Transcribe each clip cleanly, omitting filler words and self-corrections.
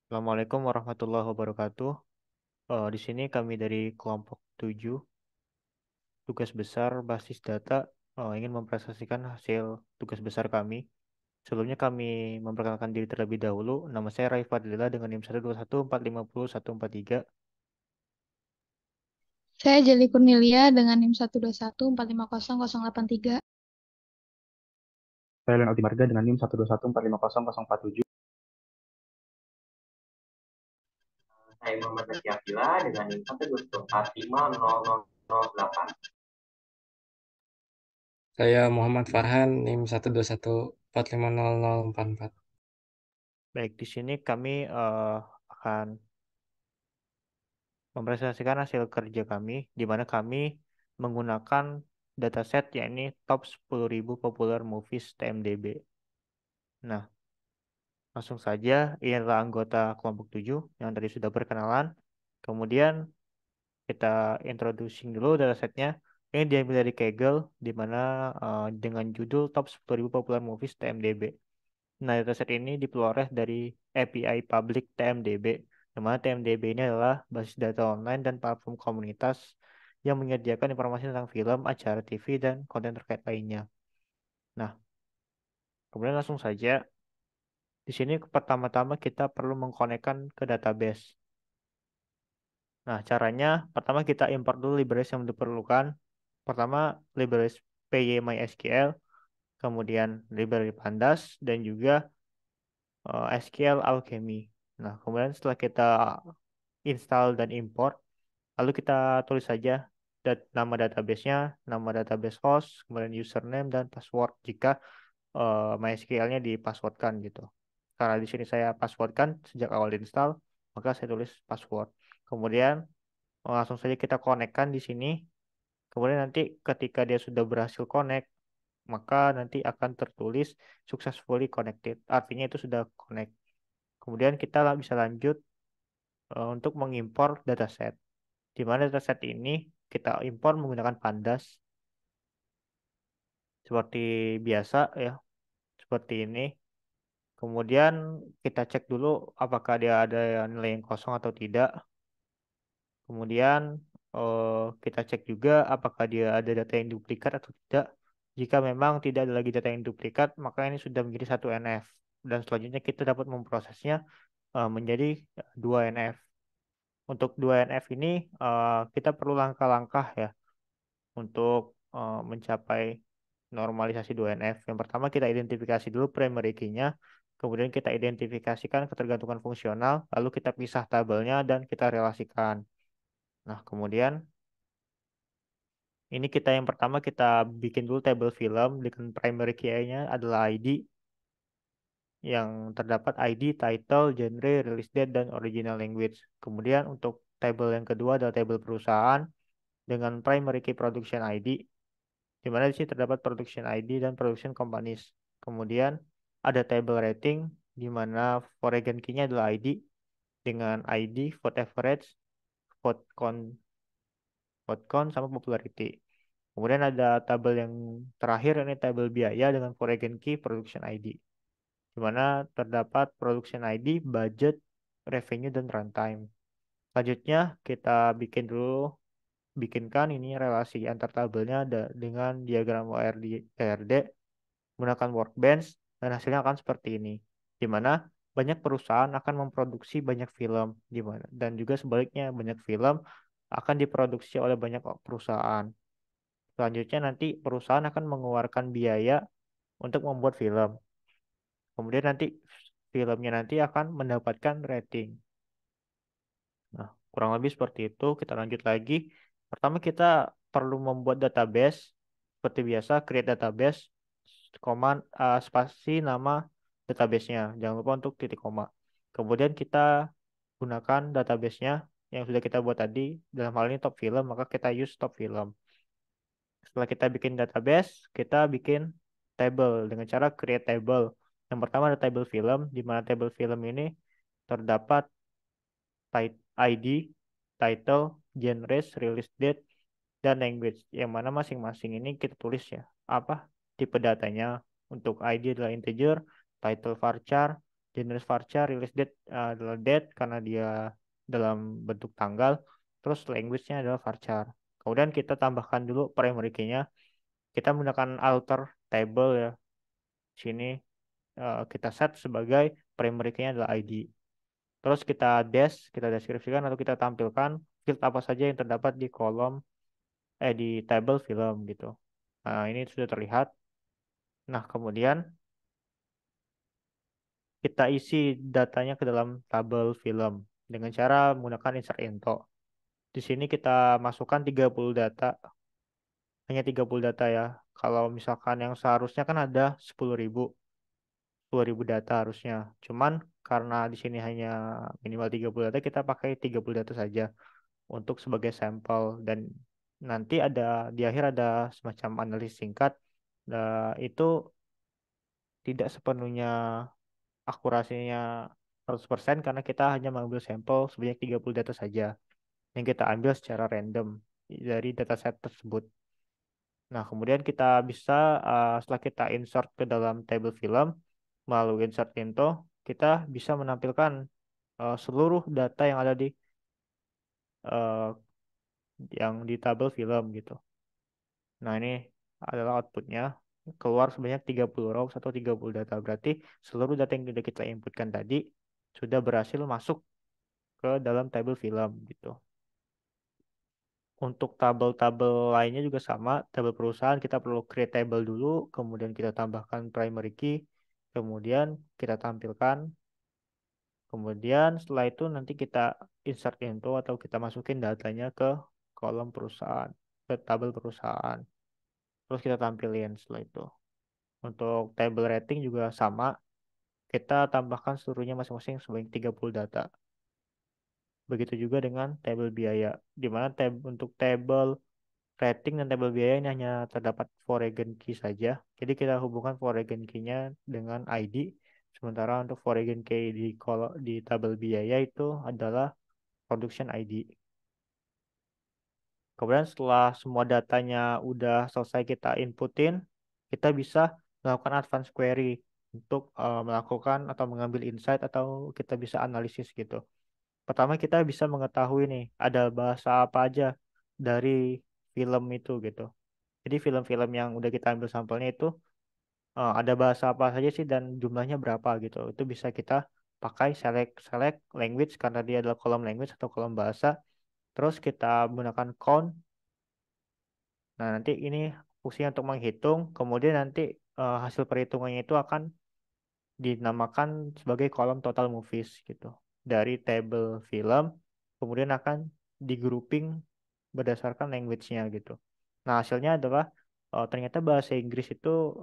Assalamualaikum warahmatullahi wabarakatuh. Di sini kami dari kelompok 7, tugas besar basis data, ingin mempresentasikan hasil tugas besar kami. Sebelumnya kami memperkenalkan diri terlebih dahulu. Nama saya Raif Fadlila dengan NIM 121450143. Saya Jeli Kurnilia dengan NIM 121450083. Saya Leon Marga dengan NIM 121450047. Saya Muhammad Zaki Akila dengan NIM 121450008. Saya Muhammad Farhan, NIM 121450044. Baik, di sini kami akan mempresentasikan hasil kerja kami, di mana kami menggunakan dataset yakni top 10.000 popular movies TMDB. Nah, langsung saja, ini adalah anggota kelompok 7 yang tadi sudah berkenalan. Kemudian kita introducing dulu datasetnya. Ini diambil dari Kaggle, di mana dengan judul Top 10.000 Popular Movies TMDB. Nah, dataset ini diperoleh dari API Public TMDB, di mana TMDB ini adalah basis data online dan platform komunitas yang menyediakan informasi tentang film, acara TV, dan konten terkait lainnya. Nah, kemudian langsung saja. Di sini pertama-tama kita perlu mengkonekkan ke database. Nah, caranya pertama kita import dulu libraries yang diperlukan. Pertama, libraries PyMySQL, kemudian library Pandas, dan juga SQL Alchemy. Nah, kemudian setelah kita install dan import, lalu kita tulis saja nama database-nya, nama database host, kemudian username dan password jika MySQL-nya dipasswordkan gitu. Karena di sini saya passwordkan sejak awal install, maka saya tulis password. Kemudian langsung saja kita konekkan di sini. Kemudian nanti ketika dia sudah berhasil connect, maka nanti akan tertulis successfully connected. Artinya itu sudah connect. Kemudian kita bisa lanjut untuk mengimpor dataset. Di mana dataset ini kita impor menggunakan Pandas seperti biasa ya, seperti ini. Kemudian kita cek dulu apakah dia ada nilai yang kosong atau tidak. Kemudian kita cek juga apakah dia ada data yang duplikat atau tidak. Jika memang tidak ada lagi data yang duplikat, maka ini sudah menjadi satu NF. Dan selanjutnya kita dapat memprosesnya menjadi 2 NF. Untuk 2 NF ini kita perlu langkah-langkah ya untuk mencapai normalisasi 2NF. Yang pertama kita identifikasi dulu primary key-nya, kemudian kita identifikasikan ketergantungan fungsional, lalu kita pisah tabelnya dan kita relasikan. Nah, kemudian ini kita yang pertama kita bikin dulu tabel film dengan primary key-nya adalah ID yang terdapat ID, title, genre, release date, dan original language. Kemudian untuk tabel yang kedua adalah tabel perusahaan dengan primary key production ID, di mana di sini terdapat production ID dan production companies. Kemudian ada table rating, di mana foreign key-nya adalah ID dengan ID, vote average, vote count, sama popularity. Kemudian ada tabel yang terakhir, ini tabel biaya dengan foreign key production ID, di mana terdapat production ID, budget, revenue, dan runtime. Selanjutnya kita bikinkan ini relasi antar tabelnya dengan diagram ORD menggunakan workbench dan hasilnya akan seperti ini. Di mana banyak perusahaan akan memproduksi banyak film di mana dan juga sebaliknya banyak film akan diproduksi oleh banyak perusahaan. Selanjutnya nanti perusahaan akan mengeluarkan biaya untuk membuat film. Kemudian nanti filmnya nanti akan mendapatkan rating. Nah, kurang lebih seperti itu. Kita lanjut lagi. Pertama kita perlu membuat database. Seperti biasa, create database, command spasi nama database-nya. Jangan lupa untuk titik koma. Kemudian kita gunakan database-nya yang sudah kita buat tadi. Dalam hal ini top film, maka kita use top film. Setelah kita bikin database, kita bikin table dengan cara create table. Yang pertama ada table film, di mana table film ini terdapat ID, title, genres, release date, dan language. Yang mana masing-masing ini kita tulis ya. Apa tipe datanya? Untuk ID adalah integer, title varchar, Generis varchar, release date adalah date karena dia dalam bentuk tanggal, terus language-nya adalah varchar. Kemudian kita tambahkan dulu primary key-nya. Kita menggunakan alter table ya. Sini kita set sebagai primary key-nya adalah ID. Terus kita deskripsikan atau kita tampilkan field apa saja yang terdapat di di table film gitu. Nah, ini sudah terlihat. Nah, kemudian kita isi datanya ke dalam tabel film dengan cara menggunakan insert into. Di sini kita masukkan 30 data, hanya 30 data ya. Kalau misalkan yang seharusnya kan ada 10.000 data harusnya. Cuman karena di sini hanya minimal 30 data, kita pakai 30 data saja untuk sebagai sampel, dan nanti di akhir ada semacam analisis singkat. Itu tidak sepenuhnya akurasinya 100% karena kita hanya mengambil sampel sebanyak 30 data saja yang kita ambil secara random dari dataset tersebut. Nah, kemudian kita bisa setelah kita insert ke dalam table film melalui insert into, kita bisa menampilkan seluruh data uh, yang di tabel film gitu. Nah, ini adalah outputnya. Keluar sebanyak 30 rows atau 30 data. Berarti seluruh data yang sudah kita inputkan tadi sudah berhasil masuk ke dalam tabel film gitu. Untuk tabel-tabel lainnya juga sama. Tabel perusahaan kita perlu create table dulu, kemudian kita tambahkan primary key, kemudian kita tampilkan. Kemudian setelah itu nanti kita insert into atau kita masukin datanya ke kolom perusahaan, ke tabel perusahaan. Terus kita tampilin setelah itu. Untuk table rating juga sama. Kita tambahkan seluruhnya masing-masing sebanyak 30 data. Begitu juga dengan table biaya. Di mana untuk table rating dan table biaya ini hanya terdapat foreign key saja. Jadi kita hubungkan foreign key-nya dengan ID. Sementara untuk foreign key di tabel biaya itu adalah production ID. Kemudian setelah semua datanya udah selesai kita inputin, kita bisa melakukan advanced query untuk melakukan atau mengambil insight atau kita bisa analisis gitu. Pertama kita bisa mengetahui nih ada bahasa apa aja dari film itu gitu. Jadi film-film yang udah kita ambil sampelnya itu ada bahasa apa saja sih dan jumlahnya berapa gitu. Itu bisa kita pakai select select language karena dia adalah kolom language atau kolom bahasa. Terus kita menggunakan count. Nah, nanti ini fungsinya untuk menghitung, kemudian nanti hasil perhitungannya itu akan dinamakan sebagai kolom total movies gitu. Dari table film, kemudian akan di grouping berdasarkan language-nya gitu. Nah, hasilnya adalah ternyata bahasa Inggris itu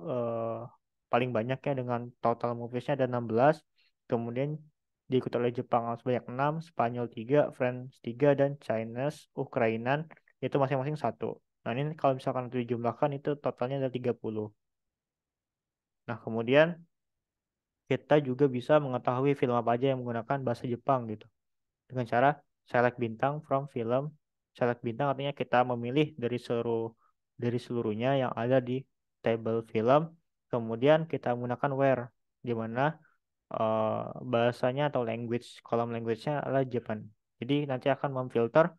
paling banyak ya dengan total movies-nya ada 16, kemudian diikuti oleh Jepang sebanyak 6, Spanyol 3, French 3, dan Chinese, Ukrainan itu masing-masing 1. Nah, ini kalau misalkan itu dijumlahkan itu totalnya ada 30. Nah, kemudian kita juga bisa mengetahui film apa aja yang menggunakan bahasa Jepang gitu. Dengan cara select bintang from film. Select bintang artinya kita memilih dari seluruhnya yang ada di table film. Kemudian kita menggunakan where, di mana bahasanya atau kolom language-nya adalah Japan. Jadi nanti akan memfilter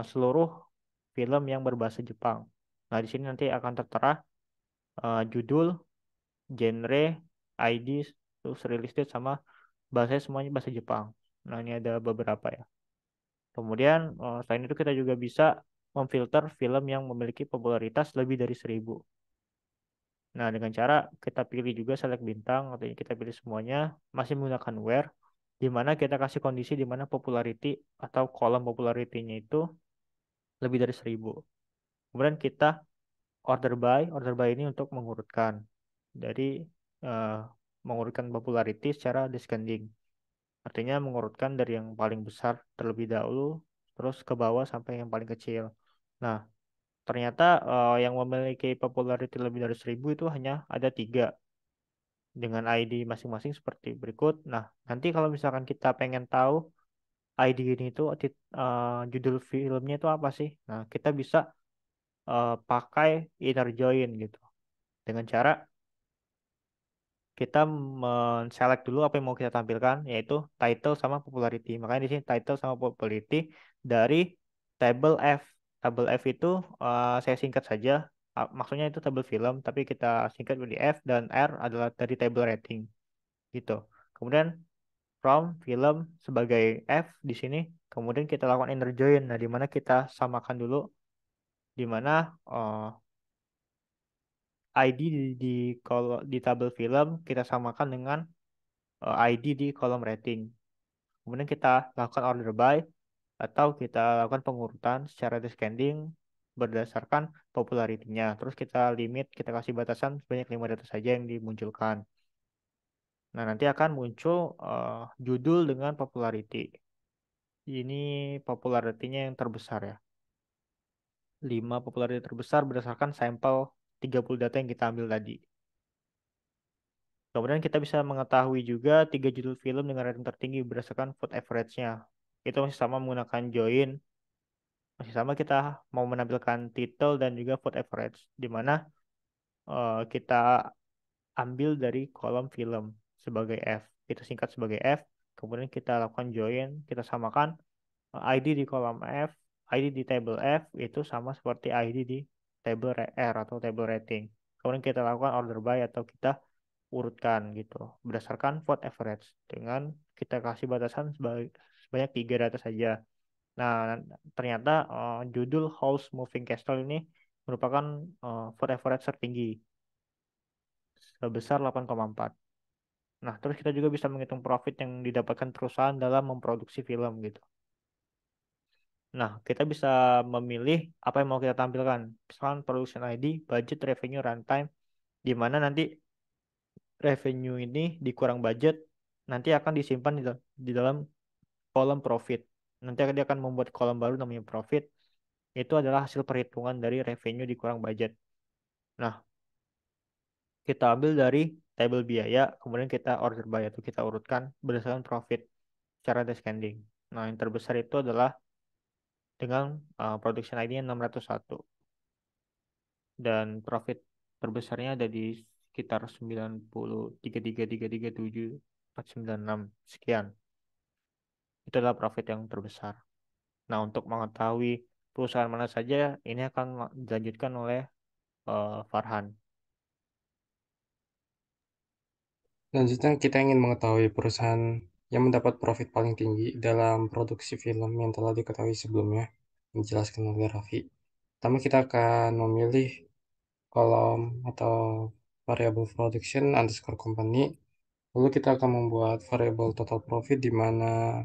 seluruh film yang berbahasa Jepang. Nah, di sini nanti akan tertera judul, genre, ID, terus release date sama bahasanya semuanya bahasa Jepang. Nah, ini ada beberapa ya. Kemudian selain itu kita juga bisa memfilter film yang memiliki popularitas lebih dari 1.000. Nah, dengan cara kita pilih juga select bintang, artinya kita pilih semuanya, masih menggunakan where, di mana kita kasih kondisi di mana popularity atau kolom popularity-nya itu lebih dari 1.000. Kemudian kita order by ini untuk mengurutkan. Dari eh, mengurutkan popularity secara descending. Artinya mengurutkan dari yang paling besar terlebih dahulu, terus ke bawah sampai yang paling kecil. Nah, ternyata yang memiliki popularity lebih dari 1.000 itu hanya ada 3 dengan ID masing-masing seperti berikut. Nah, nanti kalau misalkan kita pengen tahu ID ini itu judul filmnya itu apa sih? Nah, kita bisa pakai inner join gitu. Dengan cara kita men-select dulu apa yang mau kita tampilkan, yaitu title sama popularity. Makanya di sini title sama popularity dari table F. Table F itu saya singkat saja. Maksudnya itu table film, tapi kita singkat menjadi F, dan R adalah dari table rating gitu. Kemudian from film sebagai F di sini. Kemudian kita lakukan inner join. Nah, di mana kita samakan dulu, di mana ID di di tabel film kita samakan dengan ID di kolom rating. Kemudian kita lakukan order by atau kita lakukan pengurutan secara descending berdasarkan popularitinya. Terus kita limit, kita kasih batasan sebanyak 5 data saja yang dimunculkan. Nah, nanti akan muncul judul dengan popularity. Ini popularitinya yang terbesar ya. 5 popularity terbesar berdasarkan sampel 30 data yang kita ambil tadi. Kemudian kita bisa mengetahui juga 3 judul film dengan rating tertinggi berdasarkan vote average-nya. Itu masih sama menggunakan join. Masih sama kita mau menampilkan title dan juga vote average. Di mana kita ambil dari kolom film sebagai F. Kita singkat sebagai F. Kemudian kita lakukan join. Kita samakan ID di kolom F. ID di table F itu sama seperti ID di table R atau table rating. Kemudian kita lakukan order by atau kita urutkan gitu berdasarkan vote average dengan kita kasih batasan sebanyak 3 data saja. Nah, ternyata judul House Moving Castle ini merupakan vote average tertinggi sebesar 8,4. Nah, terus kita juga bisa menghitung profit yang didapatkan perusahaan dalam memproduksi film gitu. Nah, kita bisa memilih apa yang mau kita tampilkan. Misalkan production ID, budget, revenue, runtime, di mana nanti revenue ini dikurang budget nanti akan disimpan di dalam kolom profit. Nanti dia akan membuat kolom baru namanya profit. Itu adalah hasil perhitungan dari revenue dikurang budget. Nah, kita ambil dari table biaya, kemudian kita order by atau kita urutkan berdasarkan profit secara descending. Nah, yang terbesar itu adalah dengan production ID-nya 601 dan profit terbesarnya ada di sekitar 93.333.496 sekian. Itu adalah profit yang terbesar. Nah, untuk mengetahui perusahaan mana saja, ini akan dilanjutkan oleh Farhan. Selanjutnya kita ingin mengetahui perusahaan yang mendapat profit paling tinggi dalam produksi film yang telah diketahui sebelumnya, yang dijelaskan oleh Raffi. Pertama kita akan memilih kolom atau variable production underscore company. Lalu kita akan membuat variable total profit di mana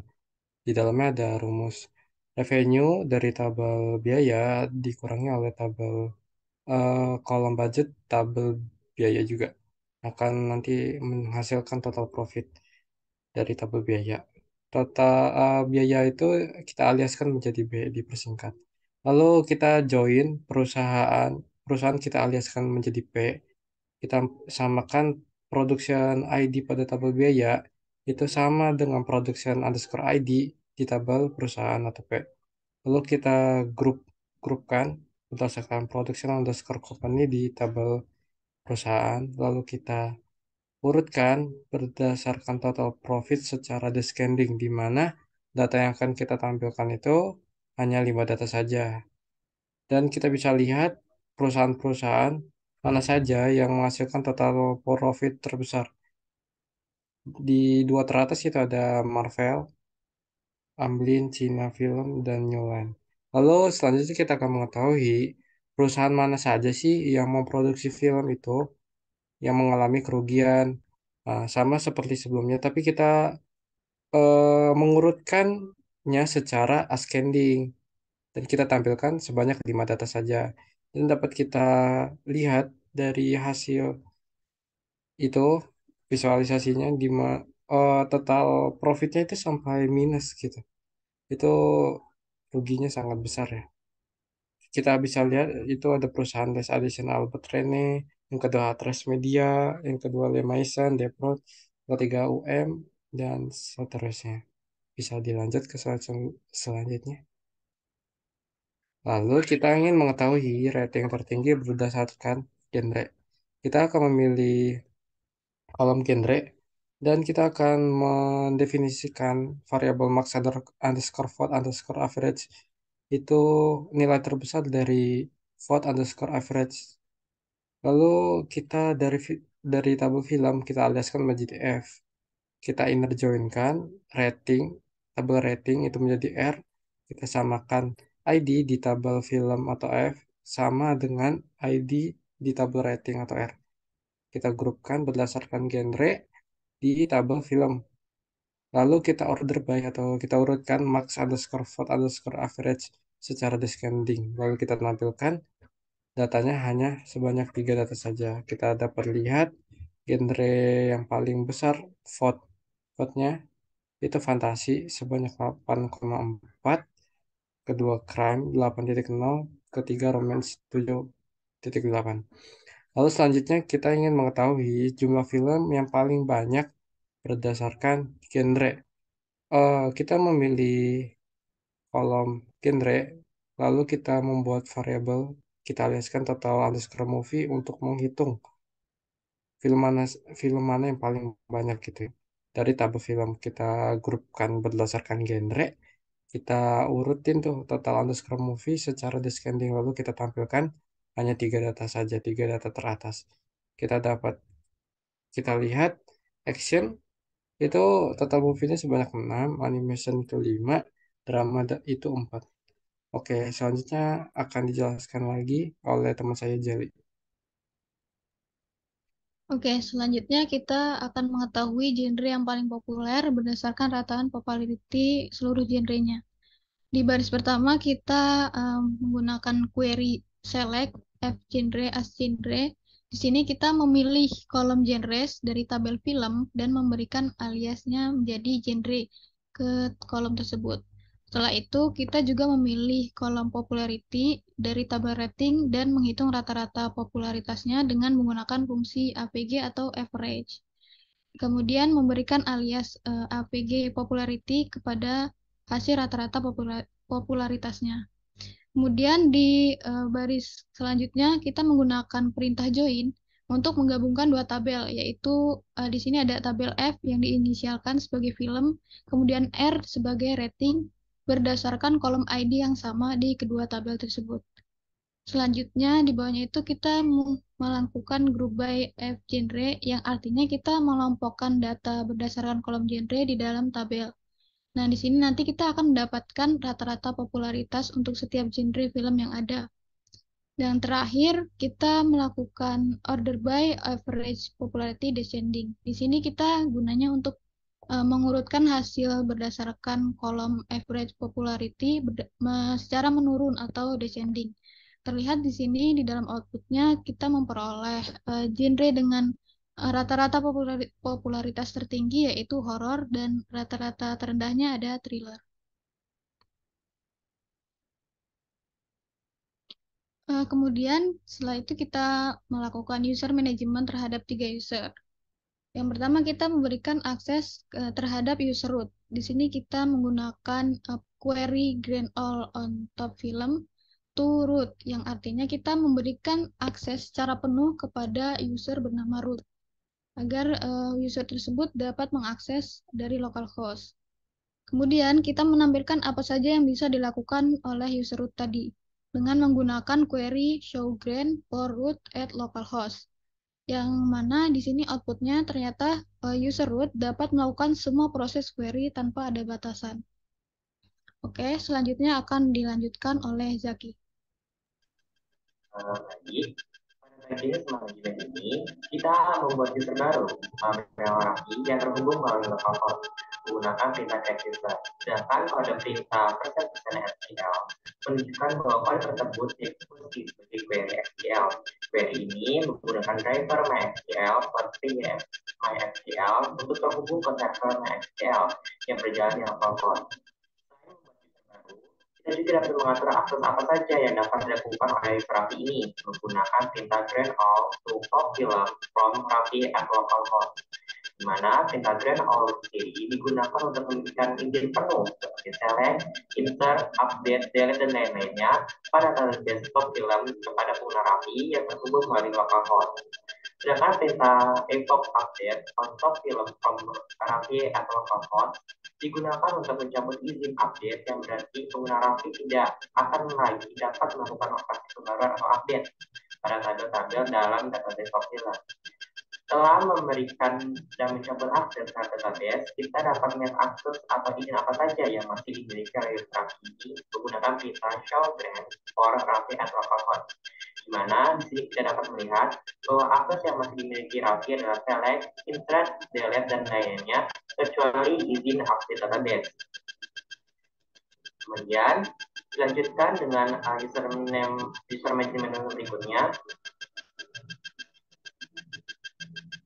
di dalamnya ada rumus revenue dari tabel biaya dikurangi oleh tabel kolom budget, tabel biaya juga akan nanti menghasilkan total profit dari tabel biaya. Total biaya itu kita aliaskan menjadi B dipersingkat. Lalu kita join perusahaan, perusahaan kita aliaskan menjadi P. Kita samakan production ID pada tabel biaya itu sama dengan production underscore ID di tabel perusahaan atau P. Lalu kita grupkan berdasarkan production underscore company di tabel perusahaan. Lalu kita urutkan berdasarkan total profit secara descending, di mana data yang akan kita tampilkan itu hanya 5 data saja. Dan kita bisa lihat perusahaan-perusahaan mana saja yang menghasilkan total profit terbesar. Di dua teratas itu ada Marvel, Amblin, Cina Film, dan New Line. Lalu selanjutnya kita akan mengetahui perusahaan mana saja sih yang memproduksi film itu yang mengalami kerugian. Sama seperti sebelumnya, tapi kita mengurutkannya secara ascending dan kita tampilkan sebanyak 5 data saja. Dan dapat kita lihat dari hasil itu visualisasinya total profitnya itu sampai minus gitu. Itu ruginya sangat besar ya. Kita bisa lihat itu ada perusahaan Les Addition Albert Rene, yang kedua Atlas Media, yang kedua Lemaisan, Deprot, ketiga UM, dan seterusnya. Bisa dilanjut ke slide selanjutnya. Lalu kita ingin mengetahui rating tertinggi berdasarkan genre. Kita akan memilih kolom genre, dan kita akan mendefinisikan variabel max underscore vote underscore average itu nilai terbesar dari vote underscore average. Lalu kita dari tabel film kita aliaskan menjadi F. Kita inner join-kan rating, tabel rating itu menjadi R. Kita samakan ID di tabel film atau F sama dengan ID di tabel rating atau R. Kita grupkan berdasarkan genre di tabel film. Lalu kita order by atau kita urutkan max underscore vote underscore average secara descending. Lalu kita tampilkan datanya hanya sebanyak 3 data saja. Kita dapat lihat genre yang paling besar vote-nya itu fantasi sebanyak 8,4, kedua crime 8,0, ketiga romance 7,8. Lalu selanjutnya kita ingin mengetahui jumlah film yang paling banyak berdasarkan genre. Kita memilih kolom genre, lalu kita membuat variabel, kita aliaskan total underscore movie untuk menghitung film mana film mana yang paling banyak gitu ya. Dari tabel film kita grupkan berdasarkan genre, kita urutin tuh total underscore movie secara descending, lalu kita tampilkan hanya 3 data saja, 3 data teratas. Kita lihat action itu total movie-nya sebanyak 6, animation itu 5, drama itu 4. Oke, selanjutnya akan dijelaskan lagi oleh teman saya Jelly. Oke, selanjutnya kita akan mengetahui genre yang paling populer berdasarkan rataan popularity seluruh genrenya. Di baris pertama kita menggunakan query select F genre as genre. Di sini kita memilih kolom genres dari tabel film dan memberikan aliasnya menjadi genre ke kolom tersebut. Setelah itu kita juga memilih kolom popularity dari tabel rating dan menghitung rata-rata popularitasnya dengan menggunakan fungsi APG atau average. Kemudian memberikan alias APG popularity kepada hasil rata-rata popularitasnya. Kemudian di baris selanjutnya kita menggunakan perintah join untuk menggabungkan dua tabel, yaitu di sini ada tabel F yang diinisialkan sebagai film, kemudian R sebagai rating berdasarkan kolom ID yang sama di kedua tabel tersebut. Selanjutnya di bawahnya itu kita melakukan group by F genre yang artinya kita melompokkan data berdasarkan kolom genre di dalam tabel. Nah, di sini nanti kita akan mendapatkan rata-rata popularitas untuk setiap genre film yang ada. Dan terakhir, kita melakukan order by average popularity descending. Di sini kita gunanya untuk mengurutkan hasil berdasarkan kolom average popularity secara menurun atau descending. Terlihat di sini di dalam outputnya kita memperoleh genre dengan rata-rata popularitas tertinggi yaitu horor dan rata-rata terendahnya ada thriller. Kemudian setelah itu kita melakukan user management terhadap 3 user. Yang pertama kita memberikan akses terhadap user root. Di sini kita menggunakan query grant all on top film to root, yang artinya kita memberikan akses secara penuh kepada user bernama root agar user tersebut dapat mengakses dari localhost. Kemudian kita menampilkan apa saja yang bisa dilakukan oleh user root tadi dengan menggunakan query show grant for root at localhost. Yang mana di sini outputnya ternyata user root dapat melakukan semua proses query tanpa ada batasan. Oke, selanjutnya akan dilanjutkan oleh Zaki. Baik, pada bagian management ini kita membuat user baru Rafi yang terhubung melalui localhost menggunakan perintah get user. Sedangkan pada perintah %SQL menunjukkan bahwa file tersebut dieksplosi sebagai query SQL. Query ini menggunakan driver MySQL seperti MySQL untuk terhubung ke server MySQL yang berjalan di localhost. Kita juga dapat mengatur akses apa saja yang dapat dilakukan oleh Rafi ini menggunakan perintah grant all to top film from Rafi at localhost, di mana perintah grant all sendiri digunakan untuk memberikan izin penuh seperti select, insert, update, delete, dan lain-lainnya pada database top film kepada pengguna Rafi yang terhubung melalui localhost. Sedangkan perintah epoch update untuk film from Raffi atau Comfort digunakan untuk mencabut izin update yang berarti pengguna Raffi tidak akan lagi dapat melakukan operasi pembaruan atau update pada tabel-tabel dalam database film. Setelah memberikan dan mencabut akses ke database, kita dapat melihat akses atau izin apa saja yang masih dimiliki oleh Raffi menggunakan perintah show grant for Raffi atau Comfort. Di mana di sini kita dapat melihat bahwa akses yang masih dimiliki Raffi adalah select, insert, delete, dan lainnya, kecuali izin update database. Kemudian dilanjutkan dengan user management berikutnya,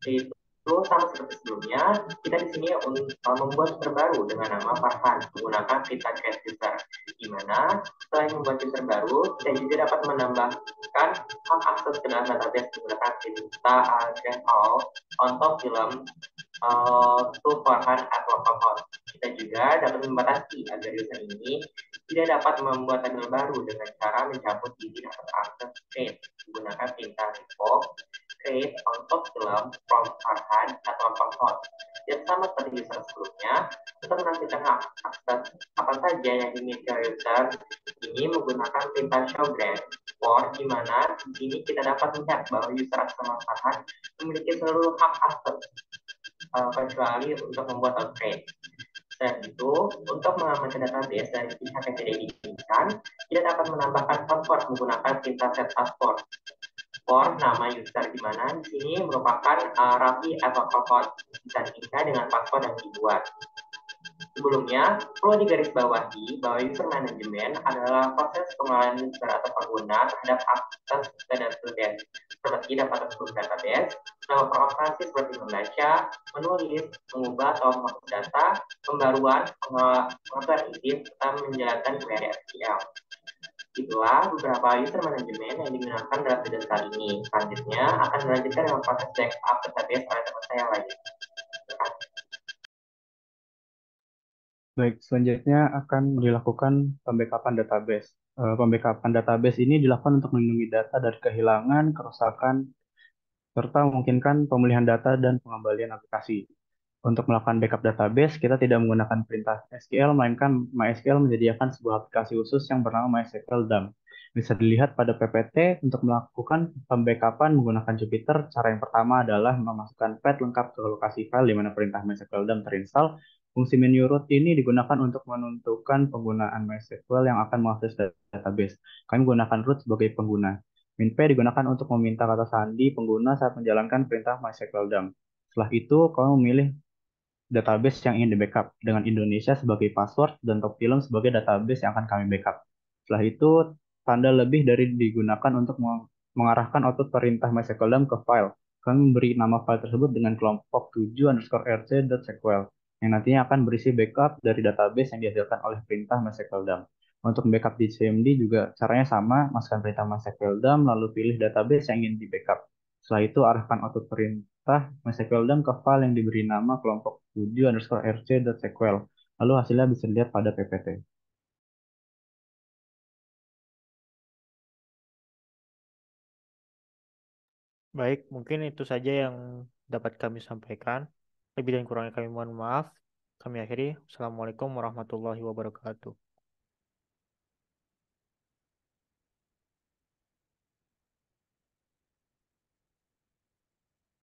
yaitu sama seperti sebelumnya, kita di sini membuat user baru dengan nama Farhan menggunakan perintah create user, di mana selain membuat user baru, kita juga dapat menambahkan hak akses ke dalam database menggunakan perintah create all untuk film to Farhan atau Farhan. Kita juga dapat membatasi agar user ini tidak dapat membuat tabel baru dengan cara mencabut izin atau akses create menggunakan perintah revoke create untuk film from Farhan atau Farhan. Dan sama seperti user sebelumnya, kita menantikan hak akses apa saja yang dimiliki user ini menggunakan perintah show grant for, di mana di sini kita dapat melihat bahwa user atas nama Farhan memiliki seluruh hak akses kecuali untuk membuat upgrade. Selain itu, untuk mengamankan database dari pihak yang tidak diinginkan, kita dapat menambahkan password menggunakan perintah set password for nama user, di mana di sini merupakan Raffi atau password bisa diinginkan dengan password yang dibuat. Sebelumnya, perlu digarisbawahi bahwa user management adalah proses pengenalan user atau pengguna terhadap akses ke database, seperti dapat masuk database, melakukan operasi seperti membaca, menulis, mengubah atau menghapus data, pembaruan, pengaturan izin, serta menjalankan query SQL. Itulah beberapa user management yang digunakan dalam video kali ini. Selanjutnya akan dilanjutkan dengan proses backup database oleh teman saya lagi. Baik, selanjutnya akan dilakukan pembackupan database. Pembackupan database ini dilakukan untuk melindungi data dari kehilangan, kerusakan, serta memungkinkan pemulihan data dan pengembalian aplikasi. Untuk melakukan backup database, kita tidak menggunakan perintah SQL, melainkan MySQL menyediakan sebuah aplikasi khusus yang bernama MySQL dump. Bisa dilihat pada PPT untuk melakukan pembackupan menggunakan Jupyter. Cara yang pertama adalah memasukkan path lengkap ke lokasi file di mana perintah MySQL dump terinstall. Fungsi menu root ini digunakan untuk menentukan penggunaan MySQL yang akan mengakses database. Kami menggunakan root sebagai pengguna. Min P digunakan untuk meminta kata sandi pengguna saat menjalankan perintah MySQL dump. Setelah itu, kamu memilih database yang ingin di-backup dengan Indonesia sebagai password dan Top Film sebagai database yang akan kami backup. Setelah itu, tanda lebih dari digunakan untuk mengarahkan output perintah MySQL dump ke file. Kami memberi nama file tersebut dengan kelompok 7_rc.sql yang nantinya akan berisi backup dari database yang dihasilkan oleh perintah MySQL dump. Untuk backup di CMD juga caranya sama, masukkan perintah MySQL dump lalu pilih database yang ingin di-backup. Setelah itu, arahkan output perintah MySQL dump ke file yang diberi nama kelompok 7_rc.sql. Lalu hasilnya bisa dilihat pada PPT. Baik, mungkin itu saja yang dapat kami sampaikan. Lebih dan kurangnya kami mohon maaf. Kami akhiri. Assalamualaikum warahmatullahi wabarakatuh.